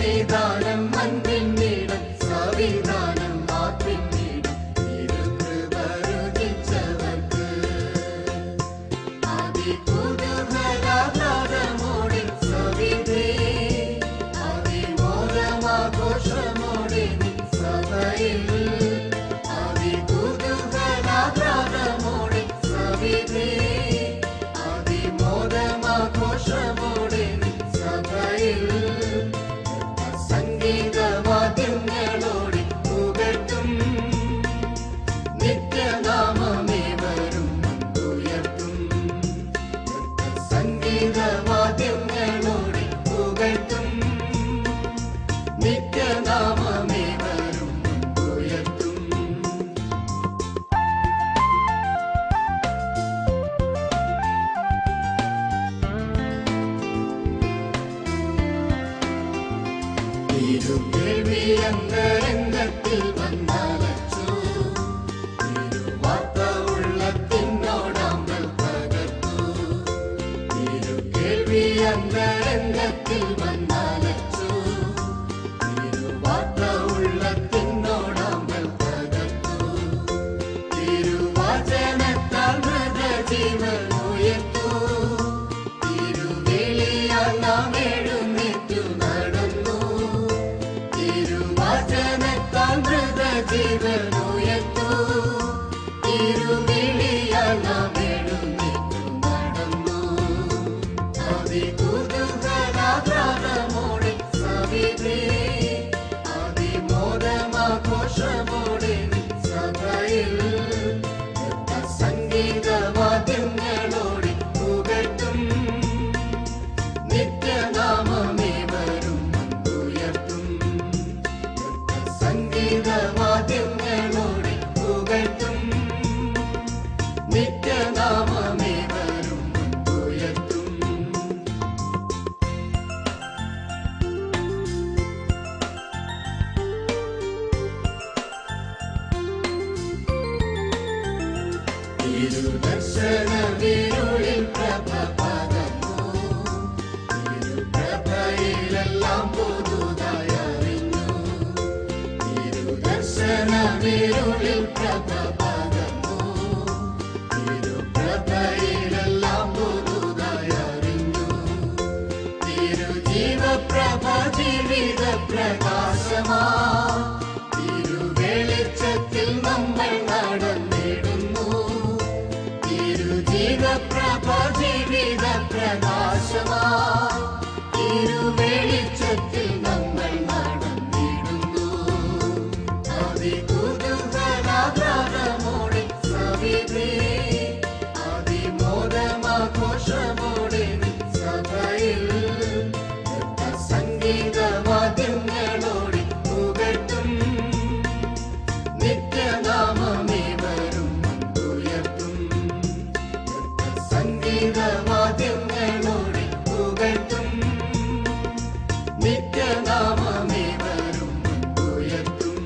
സന്നിധാനം അൻപിന്നിടം സവിധാനം ആത്മിന്നിടം തിരുകൃപ രുചിച്ചവർക്ക് അതികുതൂഹലാഹ്ലാദമോടെ സവിധേ അതിമോദമാഘോഷമോടെ നിൻ സഭയിൽ അതികുതൂഹലാഹ്ലാദമോടെ സവിധേ അതിമോദമാഘോഷമോടെ നിൻ സഭയിൽ സംഗീതവാദ്യങ്ങളോടെ പുകഴ്ത്തും നിത്യനാമമേവരും ഉയർത്തും സംഗീതവാദ്യങ്ങളോടെ പുകഴ്ത്തും നിത്യനാമമേവരും ഉയർത്തും തിരുവേദിയന്തരംഗത്തിൽ വന്നലച്ചു തിരുവാർത്ത ഉള്ളത്തിനോടാമ്പൽ പകർത്തു തിരുവേദിയന്തരംഗത്തിൽ വന്നലച്ചു തിരുവാർത്ത ഉള്ളത്തിനോടാമ്പൽ പകർത്തു തിരുവചനത്താൽ മൃതജീവൻ ഉയർത്തു തിരുവിളിയാൽ നാം എഴുന്നേറ്റു നടന്നു തിരുവചനത്താൽ മൃതജീവൻ ഉയർത്തു തിരുവിളിയാൽ നാം എഴുന്നേറ്റു നടന്നു അതികുതൂഹലാഹ്ലാദമോടെ സവിധേ അതിമോദമാഘോഷമോടെ നിൻ സഭയിൽ സംഗീതവാദ്യങ്ങളോടെ പുകഴ്ത്തും നിത്യനാമമേവരും ഉയർത്തും സംഗീതവാദ്യങ്ങളോടെ പുകഴ്ത്തും നിത്യനാമമേവരും ഉയർത്തും തിരുദർശനവിരുളിൽ പ്രഭ പകർന്നു തിരുപ്രഭയിലെല്ലാം പുതുതായി അറിഞ്ഞു തിരുദർശനവിരുളിൽ പ്രഭ പകർന്നു തിരുപ്രഭയിലെല്ലാം പുതുതായി അറിഞ്ഞു തിരുജീവപ്രഭ ജീവിത പ്രകാശമാ തിരുവെളിച്ചത്തിൽ നമ്മൾ നടന്നിടുന്നു തിരുജീവപ്രഭ ജീവിത പ്രകാശമാ തിരുവെളിച്ചത്തിൽ നമ്മൾ നടന്നിടുന്നു അതികുതൂഹലാഹ്ലാദമോടെ സവിധേ അതിമോദമാഘോഷമോടെ നിൻ സഭയിൽ സംഗീതവാദ്യങ്ങളോടെ പുകഴ്ത്തും നിത്യനാമമേവരും ഉയർത്തും സംഗീതവാദ്യങ്ങളോടെ പുകഴ്ത്തും നിത്യനാമമേവരും ഉയർത്തും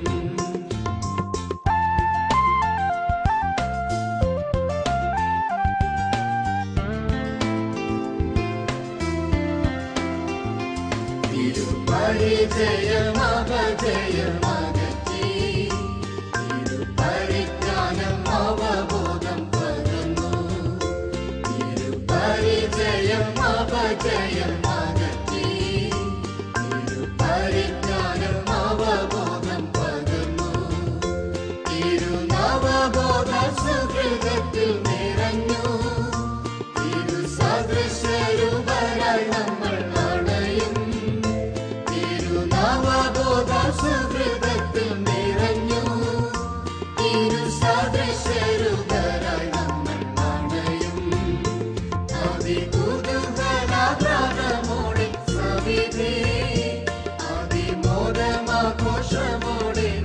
തിരുപരിചയമപജയമകറ്റി തിരുപരിജ്ഞാനം അവബോധം പകർന്നു തിരുപരിചയമപജയമകറ്റി തിരുപരിജ്ഞാനം അവബോധം പകർന്നു തിരുനവബോധ സുഹൃതത്തിൽ നിറഞ്ഞു തിരുസദൃശരൂപരായി നമ്മൾ അണയും തിരുനവബോധ സുഹൃതത്തിൽ നിറഞ്ഞു തിരുസദൃശരൂപരായി നമ്മൾ അണയും അതികുതൂഹലാഹ്ലാദമോടെ സവിധേ അതിമോദമാഘോഷമോടെ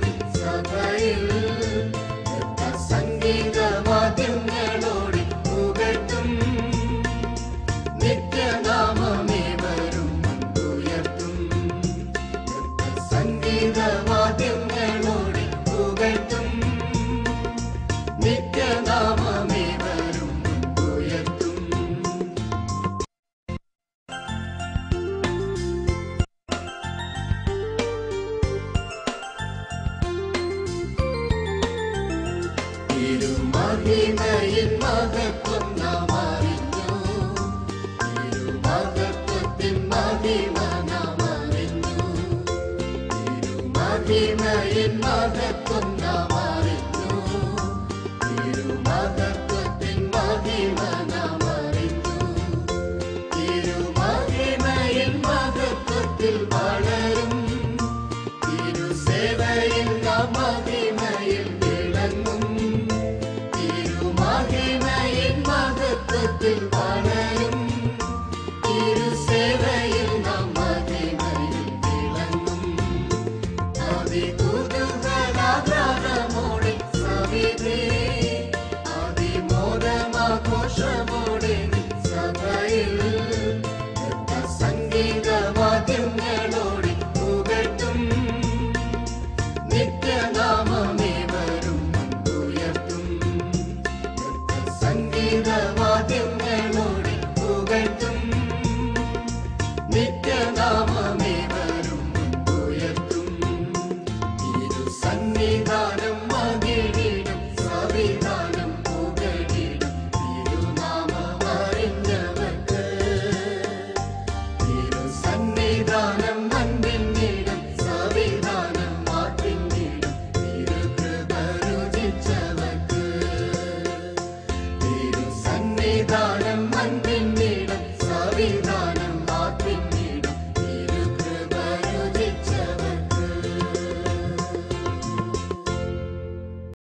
നിൻ സഭയിൽ സംഗീതവാദ്യങ്ങളോടെ പുകഴ്ത്തും നിത്യനാമമേവരും ഉയർത്തും സംഗീതവാദ്യങ്ങളോടെ പുകഴ്ത്തും നിത്യനാമമേവരും ഉയർത്തും മഹിമയിൻ മഹത്വം നാം അറിഞ്ഞു. തിരുമഹത്വത്തിൻ മഹിമ നാം അറിഞ്ഞു. തിരുമഹിമയിൻ മഹത്വത്തിൽ വളരും. തിരുസേവയിൽ നാം മഹിമയിൽ വിളങ്ങും. തിരുമഹിമയിൻ മഹത്വത്തിൽ വളരും. തിരുസേവയിൽ നാം മഹിമയിൽ വിളങ്ങും. അതികുതൂഹലാഗ്രഹമോടെ സവിധേ അതിമോദമാഘോഷമോടെ സഭയിൽ സംഗീതവാദ്യങ്ങളോ